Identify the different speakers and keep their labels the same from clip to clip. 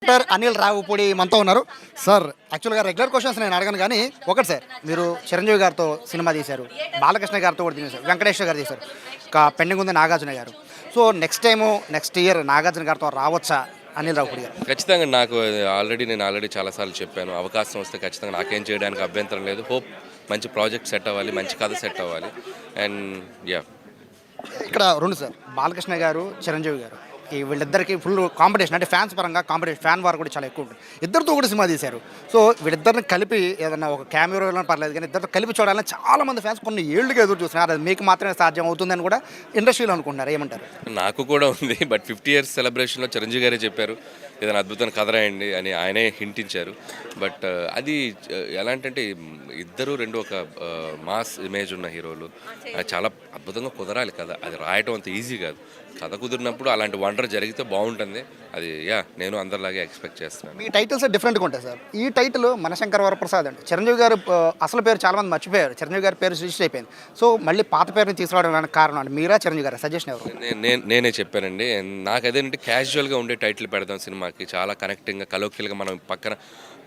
Speaker 1: Director Anil Ravipudi మనతో ఉన్నారు. Sir యాక్చువల్గా రెగ్యులర్ క్వశ్చన్స్ నేను అడగను కానీ ఒకటి సార్, మీరు చిరంజీవి గారితో సినిమా తీశారు, బాలకృష్ణ గారితో కూడా తీశారు, వెంకటేశ్వర గారు తీశారు, ఇంకా పెండింగ్ ఉంది నాగార్జున గారు. సో నెక్స్ట్ ఇయర్ నాగార్జున గారితో రావచ్చా అనిల్ రావుపూడి గారు?
Speaker 2: ఖచ్చితంగా నాకు నేను ఆల్రెడీ చాలాసార్లు చెప్పాను, అవకాశం వస్తే ఖచ్చితంగా నాకేం చేయడానికి అభ్యంతరం లేదు. హోప్ మంచి ప్రాజెక్ట్ సెట్ అవ్వాలి, మంచి కథ సెట్ అవ్వాలి. అండ్ యా,
Speaker 1: ఇక్కడ రెండు సార్, బాలకృష్ణ గారు, చిరంజీవి గారు, ఈ వీళ్ళిద్దరికి ఫుల్ కాంపిటీషన్, అంటే ఫ్యాన్స్ పరంగా కాంపిటీషన్, ఫ్యాన్ వార్ కూడా చాలా ఎక్కువ ఉంటుంది. ఇద్దరితో కూడా సినిమా తీశారు. సో వీళ్ళిద్దరిని కలిపి ఏదన్నా ఒక క్యామెరా పర్లేదు కానీ ఇద్దరు కలిపి చూడాలని చాలా మంది ఫ్యాన్స్ కొన్ని ఏళ్ళుగా ఎదురు చూస్తున్నారు. అది మీకు మాత్రమే సాధ్యం అవుతుందని కూడా ఇండస్ట్రీలో అనుకుంటున్నారు. ఏమంటారు?
Speaker 2: నాకు కూడా ఉంది. బట్ 50 years సెలబ్రేషన్లో చిరంజీవి గారే చెప్పారు ఏదైనా అద్భుతమైన కథ రాయండి అని, ఆయనే హింట్ ఇచ్చారు. బట్ అది ఎలాంటంటే ఇద్దరు రెండు ఒక మాస్ ఇమేజ్ ఉన్న హీరోలు, అది చాలా అద్భుతంగా కుదరాలి కదా. అది రాయటం అంత ఈజీ కాదు. కథ కుదిరినప్పుడు అలాంటి వండర్ జరిగితే బాగుంటుంది. అది నేను అందరిలాగే ఎక్స్పెక్ట్ చేస్తున్నాను.
Speaker 1: మీ టైటిల్స్ డిఫరెంట్గా ఉంటాయి సార్. ఈ టైటిల్ మనశంకర్ వరప్రసాద్ అండి. చిరంజీవి గారు అసలు పేరు చాలామంది మర్చిపోయారు. చిరంజీవి గారి పేరు రిజిస్టర్ అయిపోయింది. సో మళ్ళీ పాత పేరుని తీసుకురావడానికి కారణం అంటే మీరా, చిరంజీవి గారు సజెషన్ ఎవరు?
Speaker 2: నేనే చెప్పానండి. నాకు అదేంటే క్యాజువల్గా ఉండే టైటిల్ పెడదాం సినిమాకి, చాలా కనెక్టింగ్గా కలోక్యల్గా మనం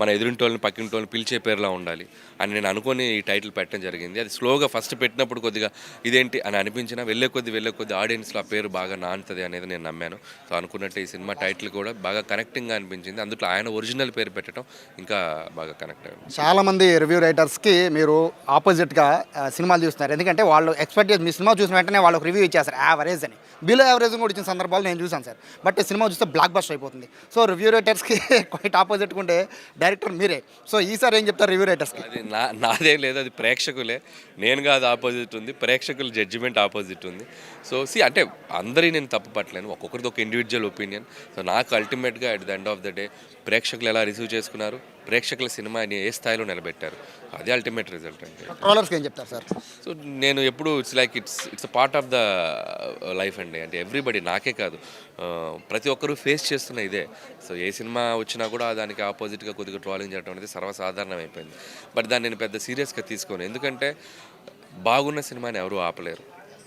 Speaker 2: మన ఎదురింటోళ్ళని పక్కింటోళ్ళని పిలిచే పేరులా ఉండాలి అని నేను అనుకొని ఈ టైటిల్ పెట్టడం జరిగింది. అది స్లోగా ఫస్ట్ పెట్టినప్పుడు కొద్దిగా ఇదేంటి అని అనిపించినా వెళ్ళే కొద్ది ఆడియన్స్లో ఆ పేరు బాగా నానుతుంది అనేది నేను నమ్మాను. సో అనుకున్నట్టు ఈ సినిమా టైటిల్ కూడా బాగా కనెక్టింగ్గా అనిపించింది. అందులో ఆయన ఒరిజినల్ పేరు పెట్టడం ఇంకా బాగా కనెక్ట్ అయ్యింది.
Speaker 1: చాలామంది రివ్యూ రైటర్స్కి మీరు ఆపోజిట్గా సినిమాలు చూస్తున్నారు. ఎందుకంటే వాళ్ళు ఎక్స్పెక్ట్ చేసి మీ సినిమా చూసిన వెంటనే వాళ్ళకి రివ్యూ ఇచ్చేస్తారు యావరేజ్ అని. బిలో యావరేజ్ కూడా ఇచ్చిన సందర్భాలు నేను చూసాను సార్. బట్ సినిమా చూస్తే బ్లాక్ బస్టర్ అయిపోతుంది. సో రివ్యూ రైటర్స్కి క్వైట్ ఆపోజిట్గా ఉండే డైరెక్టర్ మీరే. సో ఈసారి ఏం చెప్తారు రివ్యూ రైటర్స్కి?
Speaker 2: అది నాదేం లేదు, అది ప్రేక్షకులే. నేను కాదు ఆపోజిట్ ఉంది, ప్రేక్షకుల జడ్జిమెంట్ ఆపోజిట్ ఉంది. సో అంటే అందరి నేను తప్పు పట్టలేను, ఒక్కొక్కరిది ఒక ఇండివిజువల్ ఒపీనియన్. సో నాకు అల్టిమేట్గా at the end of the day ప్రేక్షకులు ఎలా రిసీవ్ చేసుకున్నారు, ప్రేక్షకుల సినిమాని ఏ స్థాయిలో నిలబెట్టారు, అది అల్టిమేట్ రిజల్ట్ అంటే.
Speaker 1: ట్రోలర్స్కి ఏం చెప్తారు సార్?
Speaker 2: సో నేను ఎప్పుడు it's a part of the life అండి. అంటే ఎవ్రీబడి, నాకే కాదు, ప్రతి ఒక్కరూ ఫేస్ చేస్తున్న ఇదే. సో ఏ సినిమా వచ్చినా కూడా దానికి ఆపోజిట్గా కొద్దిగా ట్రోలింగ్ చేయడం అనేది సర్వసాధారణం అయిపోయింది. బట్ దాన్ని నేను పెద్ద సీరియస్గా తీసుకోను, ఎందుకంటే బాగున్న సినిమాని ఎవరు ఆపలేరు.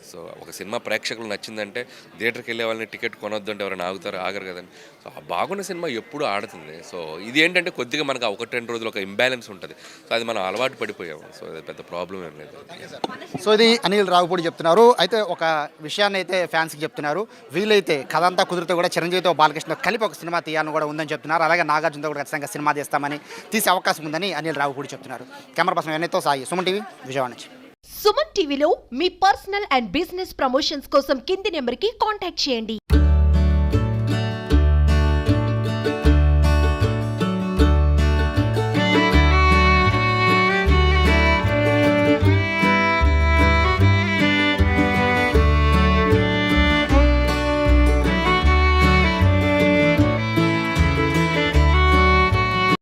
Speaker 2: సో ఒక సినిమా ప్రేక్షకులు నచ్చిందంటే థియేటర్కి వెళ్ళే వాళ్ళని టికెట్ కొనొద్దు అంటే ఎవరైనా ఆగరు కదండి. సో ఆ బాగున్న సినిమా ఎప్పుడు ఆడుతుంది. సో ఇది ఏంటంటే కొద్దిగా మనకు 1-2 రోజులు ఒక ఇంబ్యాలెన్స్ ఉంటుంది. సో అది మనం అలవాటు పడిపోయాము. సో అది పెద్ద ప్రాబ్లం ఏం లేదు.
Speaker 1: సో ఇది అనిల్ రావుపూడి చెప్తున్నారు. అయితే ఒక విషయాన్ని అయితే ఫ్యాన్స్కి చెప్తున్నారు, వీలైతే కథ అంతా కుదిరితే కూడా చిరంజీవితో బాలకృష్ణ కలిపి ఒక సినిమా తీయాలని కూడా ఉందని చెప్తున్నారు. అలాగే నాగార్జునతో కూడా ఖచ్చితంగా సినిమా తీస్తామని, తీసే అవకాశం ఉందని అనిల్ రావుపూడి చెప్తున్నారు. కెమెరా పర్సన్ ఎన్నైతో సాయి, సుమన్ టీవీ, విజయవాడ నుంచి.
Speaker 3: సుమన్ టీవీలో మీ పర్సనల్ అండ్ బిజినెస్ ప్రమోషన్స్ కోసం కింది నెంబర్కి కాంటాక్ట్ చేయండి.